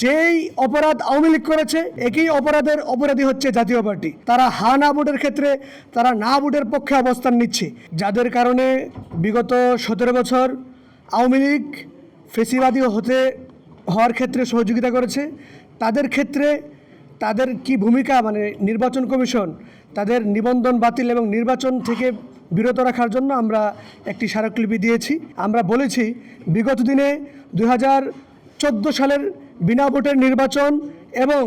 যেই অপরাধ আওয়ামী লীগ করেছে একই অপরাধের অপরাধী হচ্ছে জাতীয় পার্টি। তারা হা না ভোটের ক্ষেত্রে তারা না ভোটের পক্ষে অবস্থান নিচ্ছে, যাদের কারণে বিগত 17 বছর আওয়ামী লীগ ফেসিবাদী হওয়ার ক্ষেত্রে সহযোগিতা করেছে। তাদের ক্ষেত্রে তাদের কি ভূমিকা, মানে নির্বাচন কমিশন তাদের নিবন্ধন বাতিল এবং নির্বাচন থেকে বিরত রাখার জন্য আমরা একটি স্মারকলিপি দিয়েছি। আমরা বলেছি বিগত দিনে 2014 সালের বিনা ভোটের নির্বাচন এবং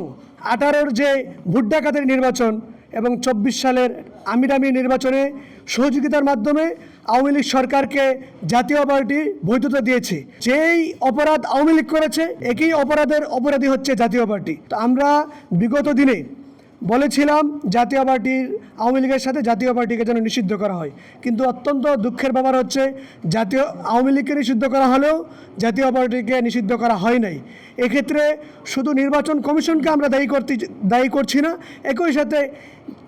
18-র যে ভোট ডাকাতের নির্বাচন এবং 24 সালের আমিরামি নির্বাচনে সহযোগিতার মাধ্যমে আওয়ামী লীগ সরকারকে জাতীয় পার্টি বৈধতা দিয়েছে। যেই অপরাধ আওয়ামী লীগ করেছে একই অপরাধের অপরাধী হচ্ছে জাতীয় পার্টি। তো আমরা বিগত দিনে বলেছিলাম জাতীয় পার্টির আওয়ামী লীগের সাথে জাতীয় পার্টিকে যেন নিষিদ্ধ করা হয়, কিন্তু অত্যন্ত দুঃখের ব্যাপার হচ্ছে জাতীয় আওয়ামী লীগকে নিষিদ্ধ করা হলেও জাতীয় পার্টিকে নিষিদ্ধ করা হয় নাই। এক্ষেত্রে শুধু নির্বাচন কমিশনকে আমরা দায়ী করছি না, একই সাথে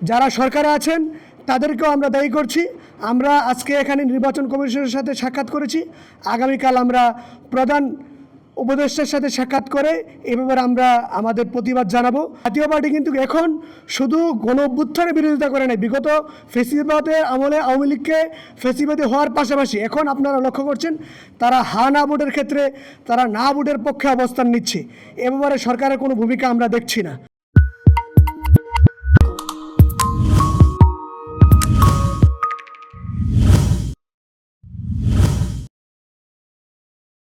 যারা সরকারে আছেন তাদেরকেও আমরা দায়ী করছি। আমরা আজকে এখানে নির্বাচন কমিশনের সাথে সাক্ষাৎ করেছি, আগামীকাল আমরা প্রধান উপদেষ্টার সাথে সাক্ষাৎ করে এ ব্যাপারে আমরা আমাদের প্রতিবাদ জানাবো। জাতীয় পার্টি কিন্তু এখন শুধু গণ-অভ্যুত্থানের বিরোধিতা করে নাই, বিগত ফেসিবাদের আমলে আওয়ামী লীগকে ফেসিবাদী হওয়ার পাশাপাশি এখন আপনারা লক্ষ্য করছেন তারা হা না ভোটের ক্ষেত্রে তারা না ভোটের পক্ষে অবস্থান নিচ্ছে। এ ব্যাপারে সরকারের কোনো ভূমিকা আমরা দেখছি না।